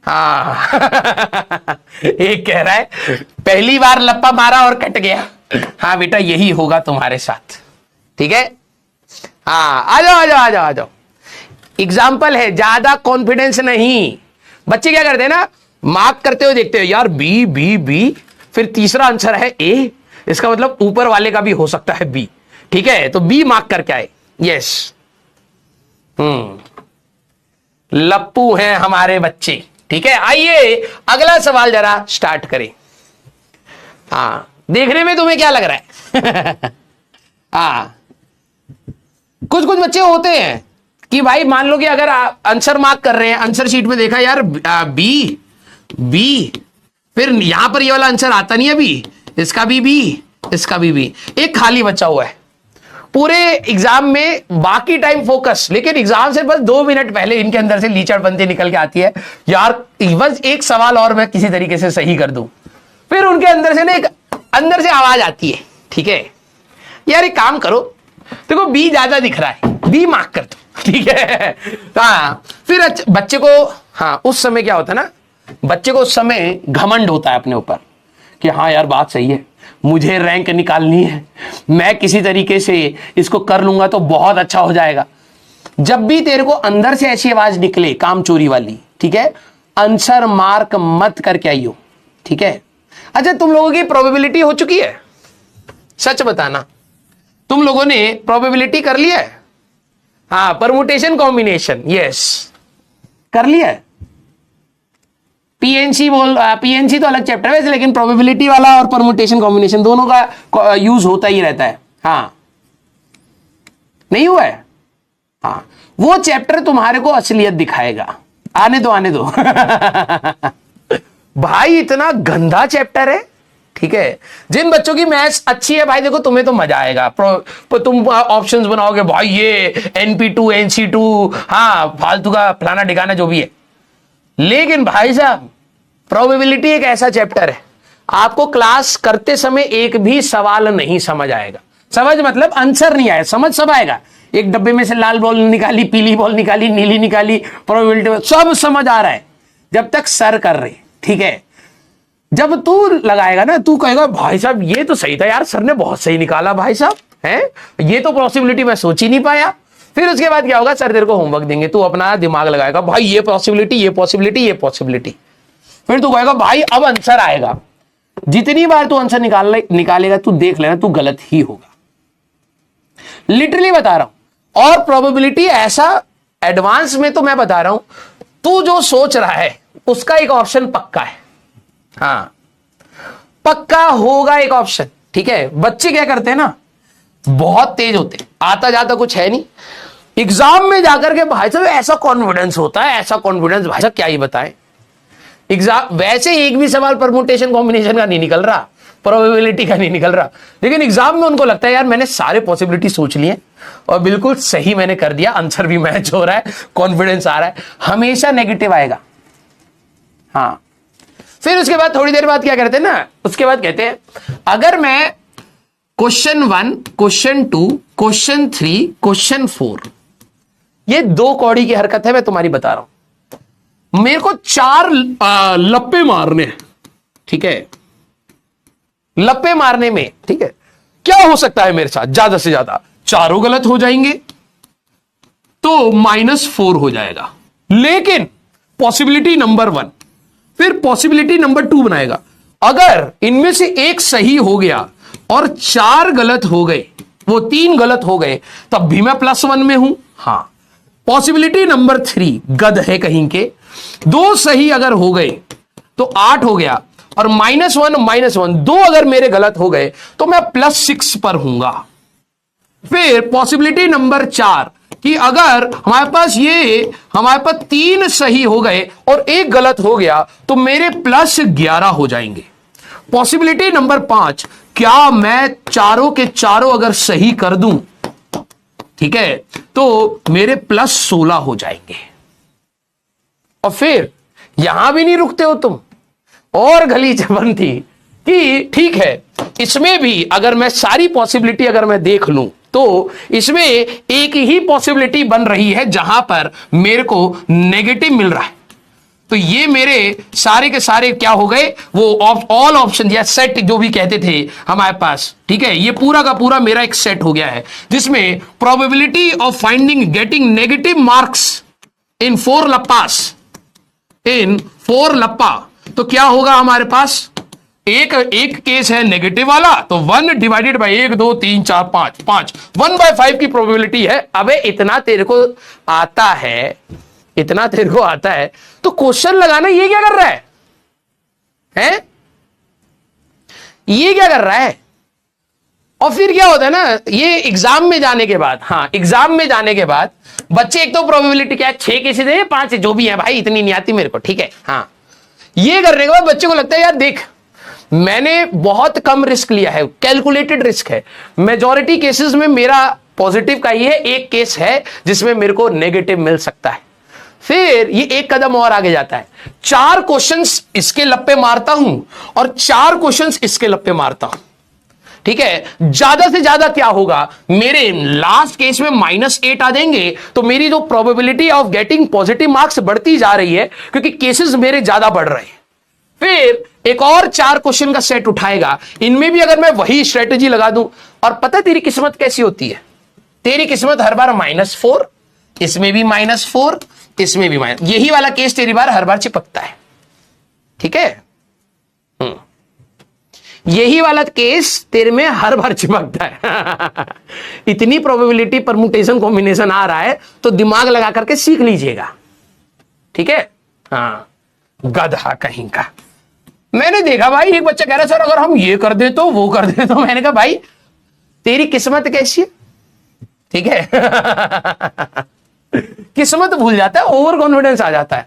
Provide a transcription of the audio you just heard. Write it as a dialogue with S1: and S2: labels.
S1: हाँ एक कह रहा है पहली बार लप्पा मारा और कट गया। हाँ बेटा यही होगा तुम्हारे साथ, ठीक है। हाँ आ जाओ आ जाओ आ जाओ आ जाओ। एग्जाम्पल है, ज्यादा कॉन्फिडेंस नहीं। बच्चे क्या करते हैं ना, मार्क करते हुए देखते हो यार बी बी बी, फिर तीसरा आंसर है ए, इसका मतलब ऊपर वाले का भी हो सकता है बी, ठीक है, तो बी मार्क करके आए। यस लप्पू हैं हमारे बच्चे, ठीक है। आइए अगला सवाल जरा स्टार्ट करें। हाँ देखने में तुम्हें क्या लग रहा है हाँ कुछ कुछ बच्चे होते हैं कि भाई मान लो कि अगर आंसर मार्क कर रहे हैं, आंसर शीट में देखा यार बी बी, फिर यहां पर ये वाला आंसर आता नहीं है बी, इसका भी बी, इसका भी बी, एक खाली बचा हुआ है। पूरे एग्जाम में बाकी टाइम फोकस, लेकिन एग्जाम से बस 2 मिनट पहले इनके अंदर से लीचड़पंती निकल के आती है, यार बस एक सवाल और मैं किसी तरीके से सही कर दूं। फिर उनके अंदर से ना एक अंदर से आवाज आती है, ठीक है यार एक काम करो, देखो बी ज्यादा दिख रहा है, बी मार्क कर दो, ठीक है। हाँ फिर बच्चे को, हाँ उस समय क्या होता है ना, बच्चे को उस समय घमंड होता है अपने ऊपर कि हाँ यार बात सही है, मुझे रैंक निकालनी है, मैं किसी तरीके से इसको कर लूंगा तो बहुत अच्छा हो जाएगा। जब भी तेरे को अंदर से ऐसी आवाज निकले काम चोरी वाली, ठीक है, आंसर मार्क मत करके आइयो, ठीक है। अच्छा तुम लोगों की प्रोबेबिलिटी हो चुकी है, सच बताना तुम लोगों ने प्रोबेबिलिटी कर लिया है? हाँ परमुटेशन कॉम्बिनेशन, यस कर लिया है। पीएनसी तो अलग चैप्टर है वैसे, लेकिन प्रोबेबिलिटी वाला और परमुटेशन कॉम्बिनेशन दोनों का यूज होता ही रहता है। हाँ नहीं हुआ है? हाँ वो चैप्टर तुम्हारे को असलियत दिखाएगा, आने दो आने दो भाई इतना गंदा चैप्टर है, ठीक है। जिन बच्चों की मैथ्स अच्छी है भाई देखो तुम्हें तो मजा आएगा, तुम ऑप्शंस बनाओगे भाई ये NP2 NC2, हाँ फालतू का फलाना ठिकाना जो भी है। लेकिन भाई साहब प्रोबेबिलिटी एक ऐसा चैप्टर है, आपको क्लास करते समय एक भी सवाल नहीं समझ आएगा। समझ मतलब आंसर नहीं आया, समझ सब आएगा। एक डब्बे में से लाल बॉल निकाली, पीली बॉल निकाली, नीली निकाली, प्रोबेबिलिटी सब समझ आ रहा है जब तक सर कर रहे, ठीक है। जब तू लगाएगा ना, तू कहेगा भाई साहब ये तो सही था यार, सर ने बहुत सही निकाला भाई साहब, है ये तो पॉसिबिलिटी मैं सोच ही नहीं पाया। फिर उसके बाद क्या होगा, सर तेरे को होमवर्क देंगे, तू अपना दिमाग लगाएगा भाई ये पॉसिबिलिटी ये पॉसिबिलिटी ये पॉसिबिलिटी, फिर तू कहेगा भाई अब आंसर आएगा। जितनी बार तू आंसर निकालेगा तू देख लेना तू गलत ही होगा, लिटरली बता रहा हूं। और प्रोबेबिलिटी ऐसा एडवांस में तो मैं बता रहा हूं, तू जो सोच रहा है उसका एक ऑप्शन पक्का है, हाँ पक्का होगा एक ऑप्शन, ठीक है। बच्चे क्या करते हैं ना, बहुत तेज होते, आता जाता कुछ है नहीं, एग्जाम में जाकर के भाई साहब ऐसा कॉन्फिडेंस होता है, ऐसा कॉन्फिडेंस भाई साहब क्या ही बताएं। एग्जाम वैसे एक भी सवाल परमुटेशन कॉम्बिनेशन का नहीं निकल रहा, प्रोबेबिलिटी का नहीं निकल रहा, लेकिन एग्जाम में उनको लगता है यार मैंने सारे पॉसिबिलिटी सोच लिए और बिल्कुल सही मैंने कर दिया, आंसर भी मैच हो रहा है, कॉन्फिडेंस आ रहा है। हमेशा नेगेटिव आएगा। हाँ फिर उसके बाद थोड़ी देर बाद क्या करते हैं ना, उसके बाद कहते हैं अगर मैं क्वेश्चन 1 क्वेश्चन 2 क्वेश्चन 3 क्वेश्चन 4, ये 2 कौड़ी की हरकत है, मैं तुम्हारी बता रहा हूं। मेरे को 4 लप्पे मारने हैं, ठीक है। लप्पे मारने में, ठीक है, क्या हो सकता है मेरे साथ, ज्यादा से ज्यादा चारों गलत हो जाएंगे तो -4 हो जाएगा। लेकिन पॉसिबिलिटी नंबर 1, फिर पॉसिबिलिटी नंबर 2 बनाएगा, अगर इनमें से एक सही हो गया और 4 गलत हो गए, वो 3 गलत हो गए, तब भी मैं +1 में हूं। हाँ पॉसिबिलिटी नंबर 3 गध है कहीं के, 2 सही अगर हो गए तो 8 हो गया, और -1 2 अगर मेरे गलत हो गए तो मैं +6 पर हूंगा। फिर पॉसिबिलिटी नंबर 4 कि अगर हमारे पास 3 सही हो गए और 1 गलत हो गया तो मेरे +11 हो जाएंगे। पॉसिबिलिटी नंबर 5, क्या मैं चारों के चारों अगर सही कर दूं, ठीक है, तो मेरे +16 हो जाएंगे। और फिर यहां भी नहीं रुकते हो तुम, और गलीच बनती कि ठीक है इसमें भी अगर मैं सारी पॉसिबिलिटी अगर मैं देख लूं तो इसमें एक ही पॉसिबिलिटी बन रही है जहां पर मेरे को नेगेटिव मिल रहा है, तो ये मेरे सारे के सारे क्या हो गए, वो ऑल ऑप्शन या सेट जो भी कहते थे हमारे पास, ठीक है, ये पूरा का पूरा मेरा एक सेट हो गया है जिसमें probability of finding getting negative marks in 4 लप्पास, इन 4 लप्पा। तो क्या होगा हमारे पास, एक केस है नेगेटिव वाला, तो 1 डिवाइडेड बाई 1 2 3 4 5 1/5 की प्रोबेबिलिटी है। अबे इतना तेरे को आता है, इतना तेरे को आता है, तो क्वेश्चन लगाना ये क्या कर रहा है, हैं? ये क्या कर रहा है? और फिर क्या होता है ना, ये एग्जाम में जाने के बाद, हाँ एग्जाम में जाने के बाद बच्चे एक तो प्रोबेबिलिटी क्या है, 6 केसेस है 5 जो भी है भाई, इतनी नहीं आती मेरे को, ठीक है, हाँ ये करने के बाद बच्चे को लगता है यार देख मैंने बहुत कम रिस्क लिया है, कैलकुलेटेड रिस्क है, मेजॉरिटी केसेस में मेरा पॉजिटिव का ही है, एक केस है जिसमें मेरे को नेगेटिव मिल सकता है। फिर ये एक कदम और आगे जाता है, 4 क्वेश्चंस इसके लप्पे मारता हूं और 4 क्वेश्चंस इसके लप्पे मारता हूं, ठीक है, ज्यादा से ज्यादा क्या होगा, मेरे लास्ट केस में -8 आ जाएंगे, तो मेरी जो probability of getting positive marks बढ़ती जा रही है क्योंकि केसेस मेरे ज्यादा बढ़ रहे हैं। फिर एक और 4 क्वेश्चन का सेट उठाएगा, इनमें भी अगर मैं वही स्ट्रेटेजी लगा दूं, और पता तेरी किस्मत कैसी होती है, तेरी किस्मत हर बार -4, इसमें भी -4, इसमें भी माइनस, यही वाला केस तेरी बार हर बार चिपकता है, ठीक है, यही वाला केस तेरे में हर बार चिपकता है। इतनी प्रोबेबिलिटी परमुटेशन कॉम्बिनेशन आ रहा है तो दिमाग लगा करके सीख लीजिएगा, ठीक है, हाँ गधा कहीं का। मैंने देखा भाई एक बच्चा कह रहा है सर अगर हम ये कर दे तो वो कर दे, तो मैंने कहा भाई तेरी किस्मत कैसी है, ठीक है। किस्मत भूल जाता है, ओवर कॉन्फिडेंस आ जाता है।